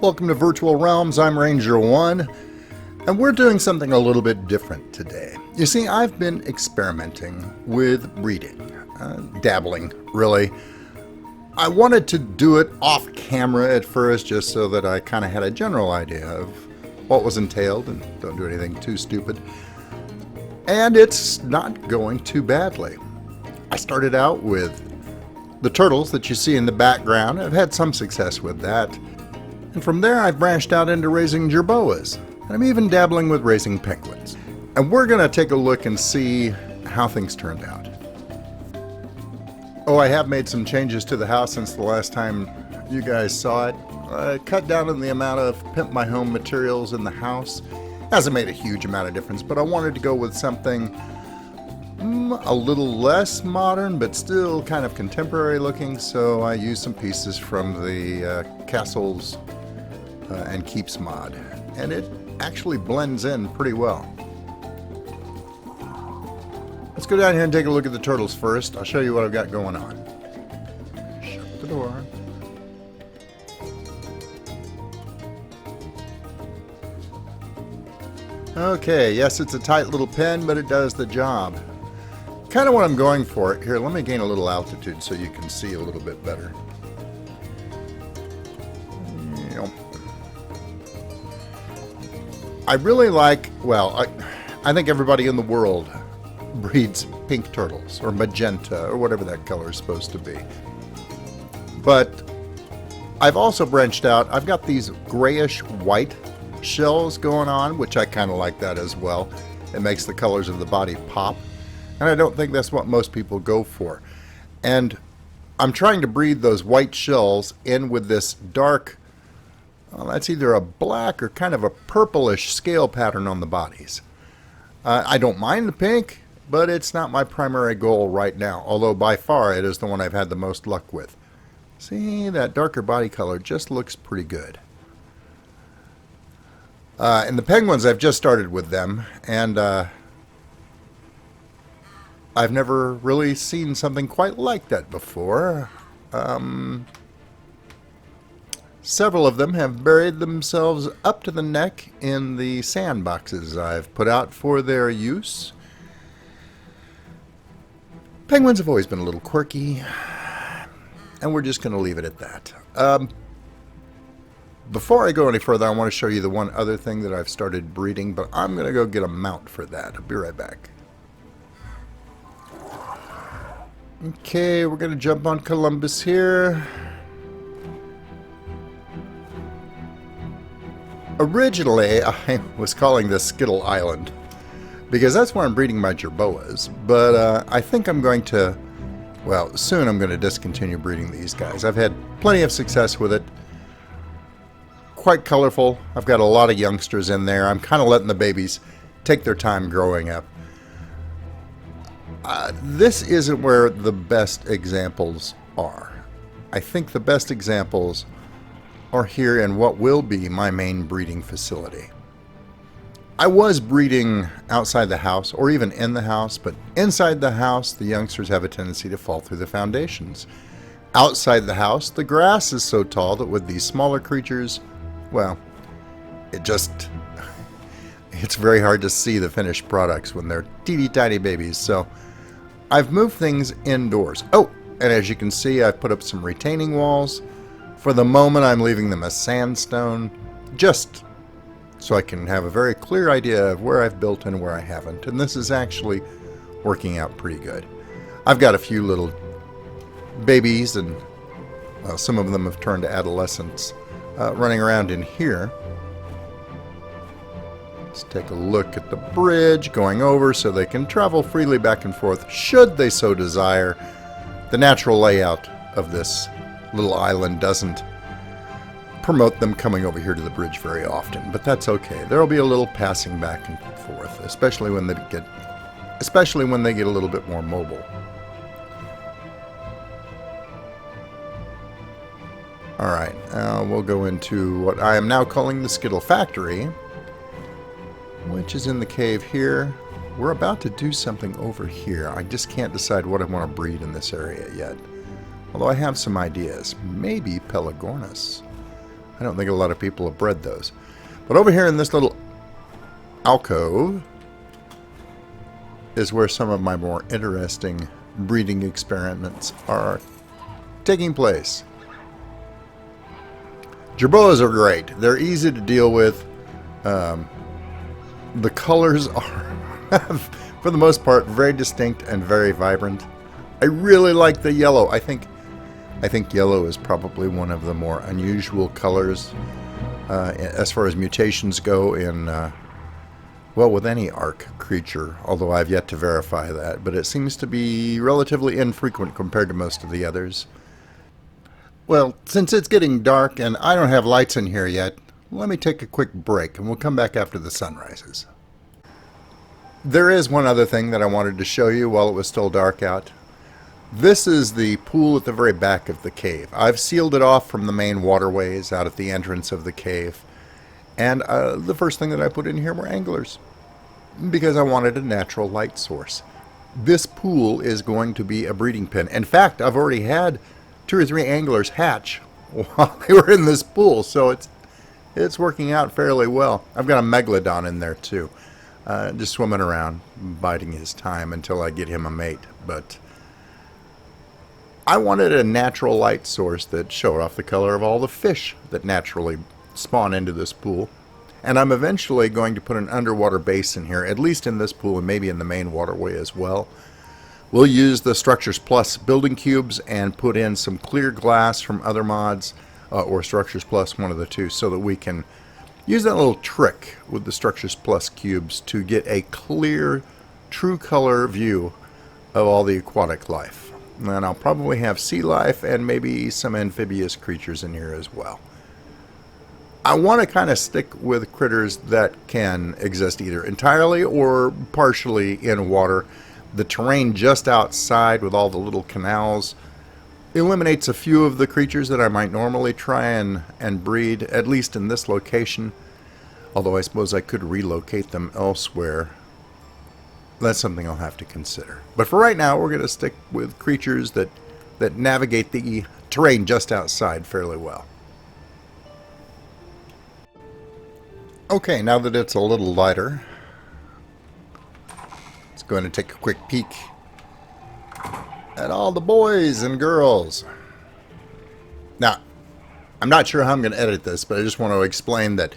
Welcome to Virtual Realms. I'm Ranger 1, and we're doing something a little bit different today. You see, I've been experimenting with breeding, dabbling, really. I wanted to do it off camera at first, just so that I kind of had a general idea of what was entailed, and don't do anything too stupid. And it's not going too badly. I started out with the turtles that you see in the background. I've had some success with that. And from there I've branched out into raising jerboas. And I'm even dabbling with raising penguins. And we're going to take a look and see how things turned out. Oh, I have made some changes to the house since the last time you guys saw it. I cut down on the amount of Pimp My Home materials in the house. Hasn't made a huge amount of difference, but I wanted to go with something a little less modern, but still kind of contemporary looking, so I used some pieces from the Castles and Keeps mod, and it actually blends in pretty well. Let's go down here and take a look at the turtles first. I'll show you what I've got going on. Shut the door. Okay, yes, it's a tight little pen, but it does the job. Kind of what I'm going for. Here, let me gain a little altitude so you can see a little bit better. I really like, well, I think everybody in the world breeds pink turtles, or magenta, or whatever that color is supposed to be. But I've also branched out. I've got these grayish white shells going on, which I kind of like that as well. It makes the colors of the body pop. And I don't think that's what most people go for. And I'm trying to breed those white shells in with this dark, well, that's either a black or kind of a purplish scale pattern on the bodies. I don't mind the pink, but it's not my primary goal right now. Although by far it is the one I've had the most luck with. See, that darker body color just looks pretty good. And the penguins, I've just started with them. And I've never really seen something quite like that before. Several of them have buried themselves up to the neck in the sandboxes I've put out for their use. Penguins have always been a little quirky, and we're just going to leave it at that. Before I go any further, I want to show you the one other thing that I've started breeding, but I'm going to go get a mount for that. I'll be right back. Okay, we're going to jump on Columbus here. Originally, I was calling this Skittle Island because that's where I'm breeding my jerboas, but I think I'm going to, well, soon I'm going to discontinue breeding these guys. I've had plenty of success with it. Quite colorful. I've got a lot of youngsters in there. I'm kind of letting the babies take their time growing up. This isn't where the best examples are. I think the best examples are here in what will be my main breeding facility. I was breeding outside the house or even in the house, but inside the house the youngsters have a tendency to fall through the foundations. Outside the house the grass is so tall that with these smaller creatures, well, it's very hard to see the finished products when they're teeny tiny babies. So I've moved things indoors. Oh, and as you can see, I've put up some retaining walls. For the moment, I'm leaving them as sandstone, just so I can have a very clear idea of where I've built and where I haven't. And this is actually working out pretty good. I've got a few little babies, and well, some of them have turned to adolescents, running around in here. Let's take a look at the bridge going over so they can travel freely back and forth should they so desire. The natural layout of this little island doesn't promote them coming over here to the bridge very often, but that's okay. There'll be a little passing back and forth, especially when they get a little bit more mobile. All right, we'll go into what I am now calling the Skittle Factory, which is in the cave here. We're about to do something over here. I just can't decide what I want to breed in this area yet. Although I have some ideas. Maybe Pelagornis. I don't think a lot of people have bred those. But over here in this little alcove is where some of my more interesting breeding experiments are taking place. Jerboas are great. They're easy to deal with. The colors are, for the most part, very distinct and very vibrant. I really like the yellow. I think yellow is probably one of the more unusual colors as far as mutations go in, well, with any arc creature, although I've yet to verify that. But it seems to be relatively infrequent compared to most of the others. Well, since it's getting dark and I don't have lights in here yet, let me take a quick break and we'll come back after the sun rises. There is one other thing that I wanted to show you while it was still dark out. This is the pool at the very back of the cave. I've sealed it off from the main waterways out at the entrance of the cave. And the first thing that I put in here were anglers, because I wanted a natural light source. This pool is going to be a breeding pen. In fact, I've already had 2 or 3 anglers hatch while they were in this pool, so it's working out fairly well. I've got a megalodon in there too, just swimming around, biding his time until I get him a mate. But I wanted a natural light source that showed off the color of all the fish that naturally spawn into this pool. And I'm eventually going to put an underwater basin here, at least in this pool and maybe in the main waterway as well. We'll use the Structures Plus building cubes and put in some clear glass from other mods, or Structures Plus, one of the two, so that we can use that little trick with the Structures Plus cubes to get a clear, true color view of all the aquatic life. And I'll probably have sea life and maybe some amphibious creatures in here as well. I want to kind of stick with critters that can exist either entirely or partially in water. The terrain just outside with all the little canals eliminates a few of the creatures that I might normally try and breed, at least in this location. Although I suppose I could relocate them elsewhere. That's something I'll have to consider. But for right now, we're going to stick with creatures that navigate the terrain just outside fairly well. Okay, now that it's a little lighter, let's go ahead and take a quick peek at all the boys and girls. Now, I'm not sure how I'm going to edit this, but I just want to explain that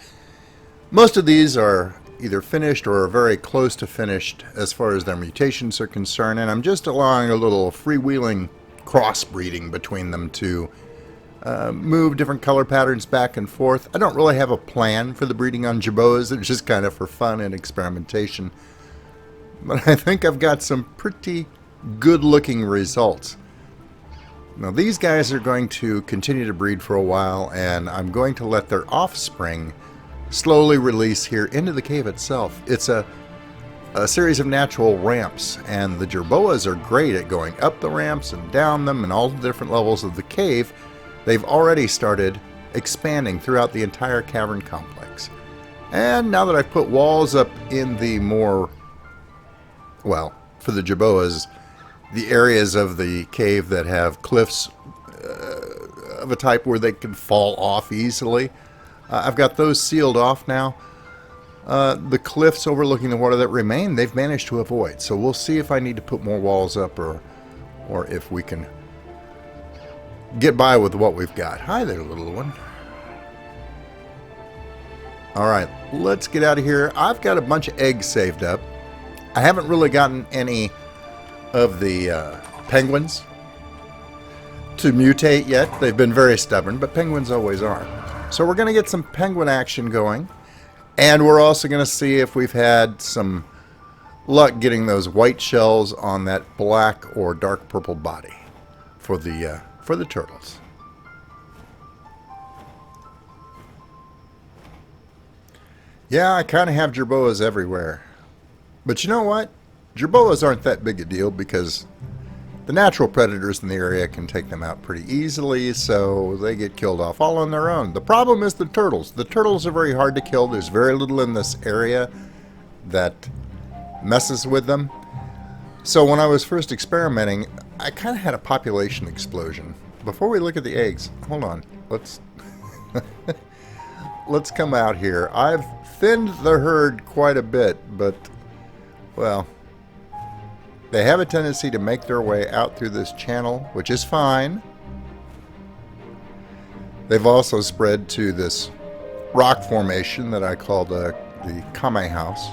most of these are either finished or are very close to finished as far as their mutations are concerned, and I'm just allowing a little freewheeling crossbreeding between them to move different color patterns back and forth. I don't really have a plan for the breeding on Jerboas. It's just kind of for fun and experimentation. But I think I've got some pretty good looking results. Now these guys are going to continue to breed for a while, and I'm going to let their offspring slowly release here into the cave itself. It's a series of natural ramps, and the Jerboas are great at going up the ramps and down them and all the different levels of the cave. They've already started expanding throughout the entire cavern complex. And now that I've put walls up in the more, well, for the Jerboas, the areas of the cave that have cliffs of a type where they can fall off easily, I've got those sealed off now. The cliffs overlooking the water that remain, they've managed to avoid. So we'll see if I need to put more walls up or if we can get by with what we've got. Hi there, little one. Alright, let's get out of here. I've got a bunch of eggs saved up. I haven't really gotten any of the penguins to mutate yet. They've been very stubborn, but penguins always are. So we're going to get some penguin action going. And we're also going to see if we've had some luck getting those white shells on that black or dark purple body for the turtles. Yeah, I kind of have Jerboas everywhere. But you know what? Jerboas aren't that big a deal because the natural predators in the area can take them out pretty easily, so they get killed off all on their own. The problem is the turtles. The turtles are very hard to kill. There's very little in this area that messes with them. So when I was first experimenting, I kind of had a population explosion. Before we look at the eggs, hold on. Let's let's come out here. I've thinned the herd quite a bit, but, well, they have a tendency to make their way out through this channel, which is fine. They've also spread to this rock formation that I call the Kame house,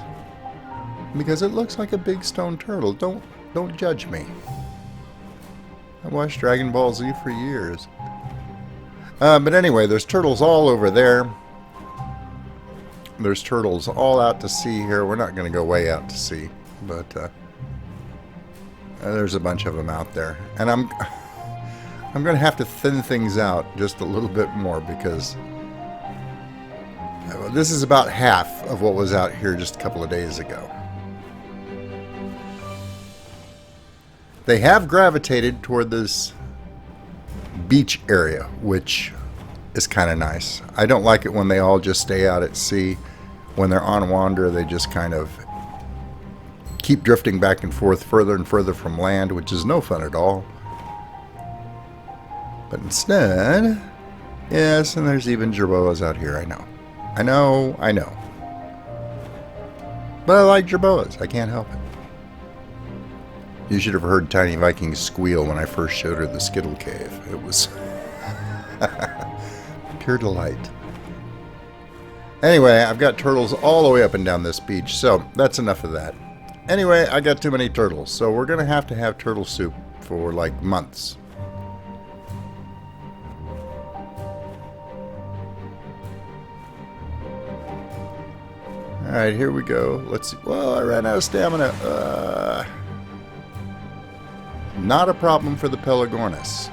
because it looks like a big stone turtle. Don't judge me. I watched Dragon Ball Z for years. But anyway, there's turtles all over there. There's turtles all out to sea here. We're not going to go way out to sea, but there's a bunch of them out there. And I'm going to have to thin things out just a little bit more, because this is about half of what was out here just a couple of days ago. They have gravitated toward this beach area, which is kind of nice. I don't like it when they all just stay out at sea. When they're on wander, they just kind of keep drifting back and forth further and further from land, which is no fun at all. But instead, yes, and there's even jerboas out here. I know. But I like jerboas. I can't help it. You should have heard Tiny Viking squeal when I first showed her the Skittle Cave. It was pure delight. Anyway, I've got turtles all the way up and down this beach, so that's enough of that. Anyway, I got too many turtles, so we're going to have turtle soup for like months. Alright, here we go. Let's see. Well, I ran out of stamina. Not a problem for the Pelagornis.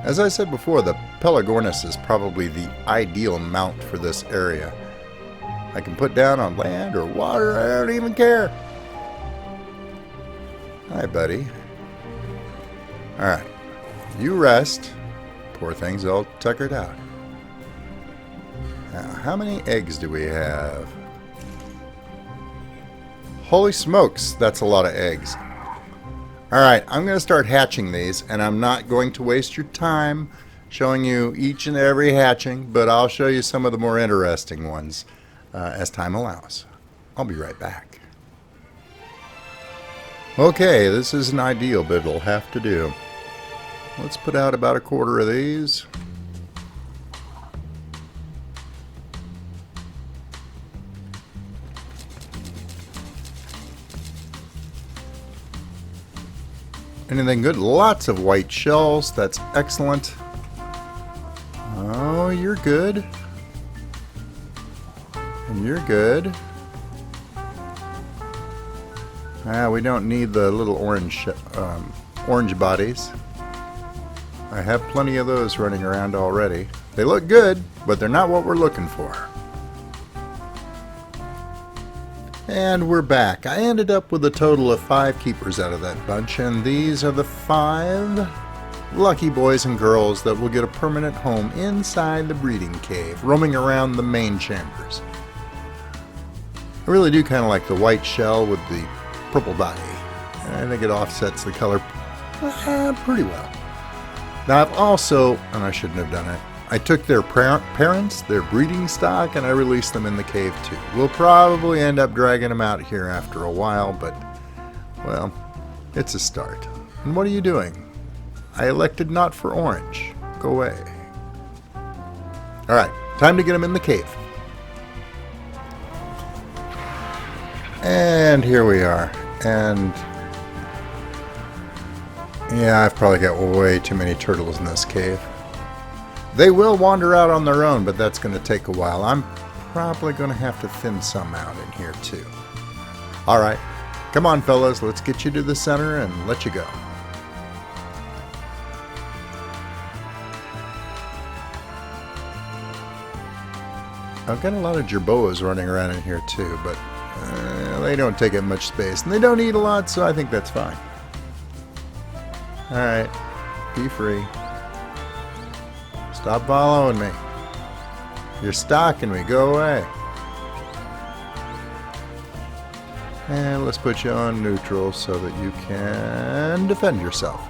As I said before, the Pelagornis is probably the ideal mount for this area. I can put down on land or water, I don't even care. Hi, buddy. Alright, you rest. Poor thing's all tuckered out. Now, how many eggs do we have? Holy smokes, that's a lot of eggs. Alright, I'm going to start hatching these, and I'm not going to waste your time showing you each and every hatching, but I'll show you some of the more interesting ones as time allows. I'll be right back. Okay, this isn't ideal, but it'll have to do. Let's put out about a quarter of these. Anything good? Lots of white shells. That's excellent. Oh, you're good. And you're good. We don't need the little orange bodies. I have plenty of those running around already. They look good, but they're not what we're looking for. And we're back. I ended up with a total of 5 keepers out of that bunch, and these are the 5 lucky boys and girls that will get a permanent home inside the breeding cave, roaming around the main chambers. I really do kind of like the white shell with the purple body. I think it offsets the color pretty well. Now I've also, and I shouldn't have done it, I took their parents, their breeding stock, and I released them in the cave too. We'll probably end up dragging them out here after a while, but, well, it's a start. And what are you doing? I elected not for orange. Go away. Alright, time to get them in the cave. And here we are. And, yeah, I've probably got way too many turtles in this cave. They will wander out on their own, but that's going to take a while. I'm probably going to have to thin some out in here too. Alright, come on fellas, let's get you to the center and let you go. I've got a lot of jerboas running around in here too, but they don't take up much space, and they don't eat a lot, so I think that's fine. Alright, be free. Stop following me. You're stalking me. Go away. And let's put you on neutral so that you can defend yourself.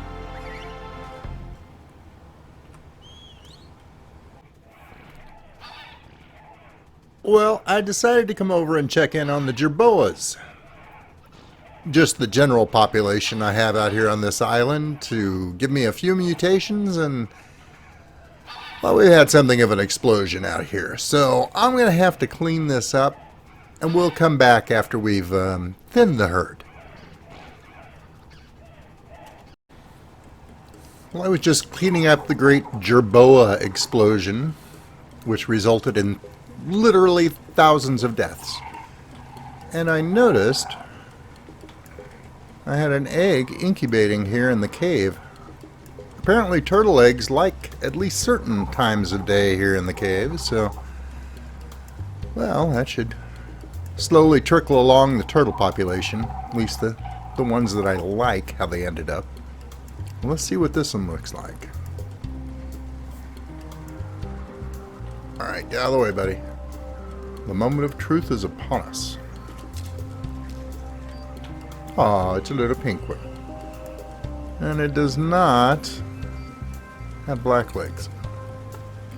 Well, I decided to come over and check in on the Jerboas. Just the general population I have out here on this island to give me a few mutations, and well, we had something of an explosion out here. So I'm going to have to clean this up, and we'll come back after we've thinned the herd. Well, I was just cleaning up the great Jerboa explosion, which resulted in literally thousands of deaths. And I noticed I had an egg incubating here in the cave. Apparently turtle eggs like at least certain times of day here in the cave, so well, that should slowly trickle along the turtle population, at least the ones that I like how they ended up. Let's see what this one looks like. Alright, get out of the way, buddy. The moment of truth is upon us. Aw, it's a little pink one. And it does not have black legs.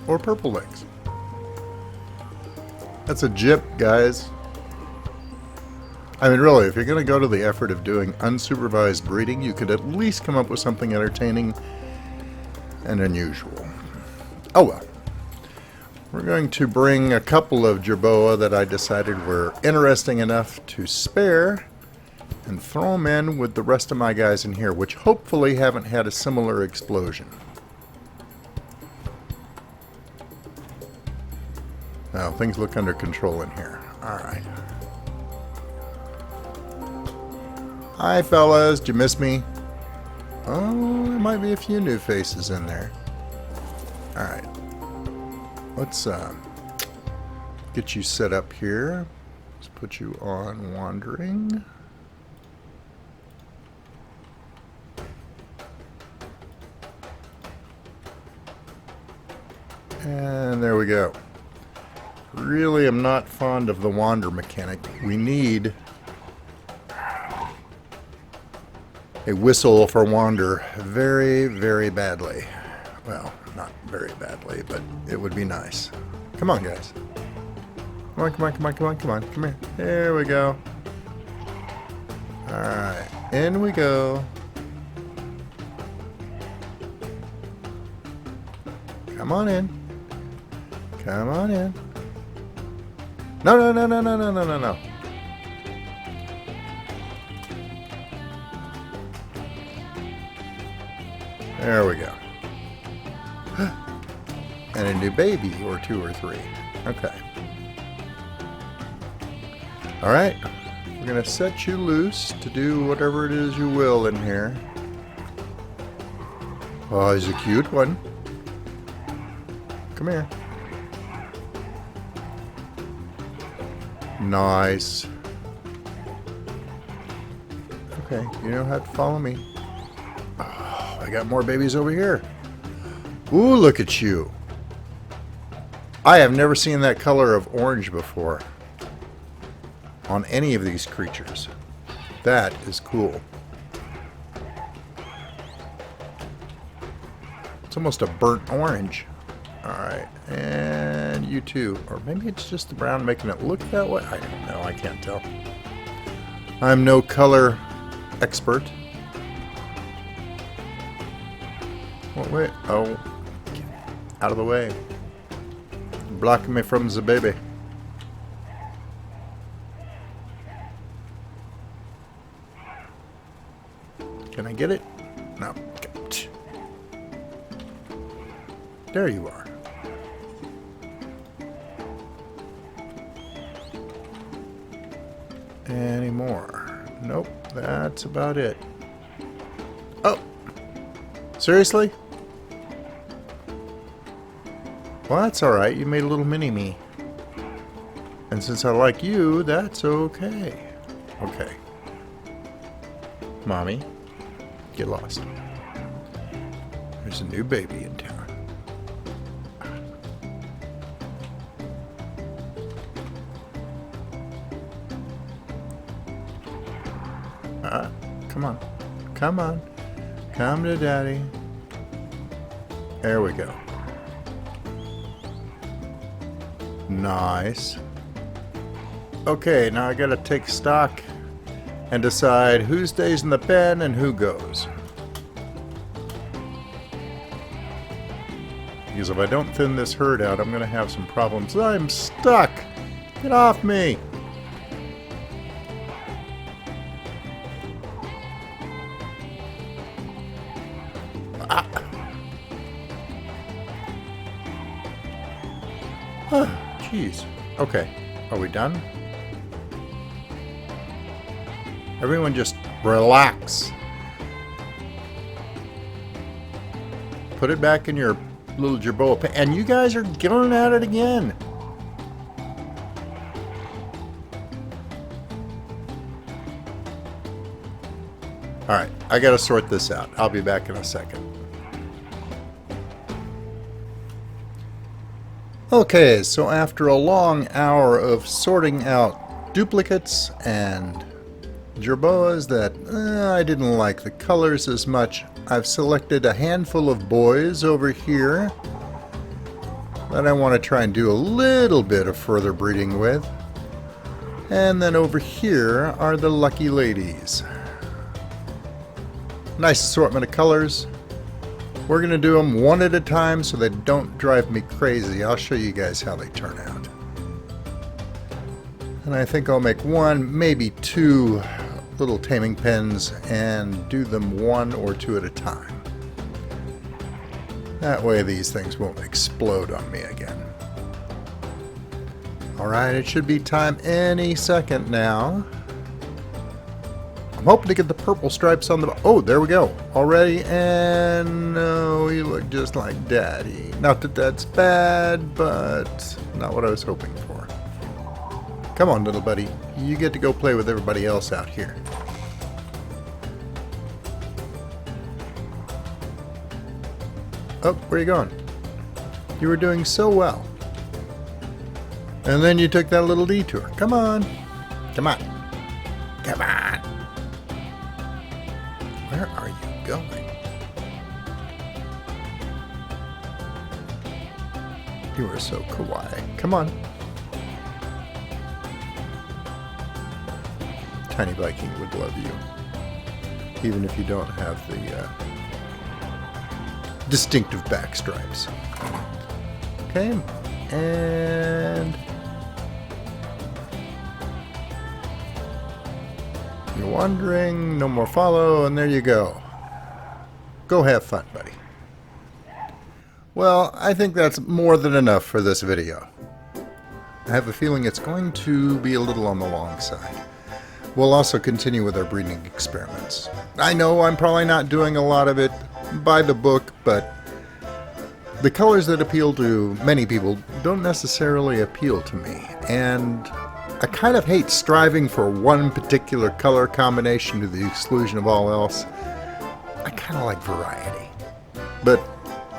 Or purple legs. That's a jip, guys. I mean, really, if you're going to go to the effort of doing unsupervised breeding, you could at least come up with something entertaining and unusual. Oh well. We're going to bring a couple of Jerboa that I decided were interesting enough to spare and throw them in with the rest of my guys in here, which hopefully haven't had a similar explosion. Now, things look under control in here. Alright. Hi, fellas. Did you miss me? Oh, there might be a few new faces in there. Alright. Let's get you set up here. Let's put you on wandering. And there we go. Really am not fond of the wander mechanic. We need a whistle for wander very, very badly. Well, not very badly, but it would be nice. Come on, guys. Come on, come on, come on, come on, come on. Come here. There we go. Alright, in we go. Come on in. Come on in. No, no, no, no, no, no, no, no, no. There we go. And a new baby, or 2 or 3. Okay. Alright. We're going to set you loose to do whatever it is you will in here. Oh, he's a cute one. Come here. Nice. Okay, you know how to follow me. Oh, I got more babies over here. Ooh, look at you. I have never seen that color of orange before on any of these creatures. That is cool. It's almost a burnt orange. Alright, and you too. Or maybe it's just the brown making it look that way. I don't know, I can't tell. I'm no color expert. What way? Oh, get out of the way. Blocking me from the baby. Can I get it? No. There you are. Any more? Nope, that's about it. Oh! Seriously? Well, that's alright. You made a little mini-me. And since I like you, that's okay. Okay. Mommy, get lost. There's a new baby in town. Come on. Come on. Come to Daddy. There we go. Nice. Okay, now I gotta take stock and decide who stays in the pen and who goes. Because if I don't thin this herd out, I'm gonna have some problems. I'm stuck! Get off me! Jeez. Okay. Are we done? Everyone just relax. Put it back in your little Jerboa pen. And you guys are going at it again. Alright, I gotta sort this out. I'll be back in a second. Okay, so after a long hour of sorting out duplicates and Jerboas that I didn't like the colors as much, I've selected a handful of boys over here that I want to try and do a little bit of further breeding with. And then over here are the lucky ladies. Nice assortment of colors. We're going to do them one at a time so they don't drive me crazy. I'll show you guys how they turn out. And I think I'll make one, maybe two little taming pens and do them one or two at a time. That way these things won't explode on me again. Alright, it should be time any second now. I'm hoping to get the purple stripes on the... Oh, there we go. Already, and no, you look just like Daddy. Not that that's bad, but not what I was hoping for. Come on, little buddy. You get to go play with everybody else out here. Oh, where are you going? You were doing so well. And then you took that little detour. Come on. Come on. Come on. Where are you going? You are so kawaii. Come on. Tiny Viking would love you. Even if you don't have the distinctive back stripes. Okay. And... you're wandering, no more follow, and there you go. Go have fun, buddy. Well, I think that's more than enough for this video. I have a feeling it's going to be a little on the long side. We'll also continue with our breeding experiments. I know I'm probably not doing a lot of it by the book, but the colors that appeal to many people don't necessarily appeal to me. And I kind of hate striving for one particular color combination to the exclusion of all else. I kind of like variety. But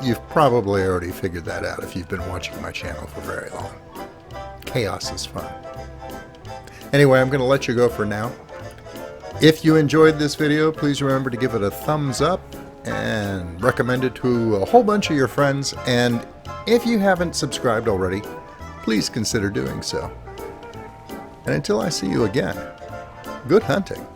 you've probably already figured that out if you've been watching my channel for very long. Chaos is fun. Anyway, I'm going to let you go for now. If you enjoyed this video, please remember to give it a thumbs up and recommend it to a whole bunch of your friends. And if you haven't subscribed already, please consider doing so. And until I see you again, good hunting.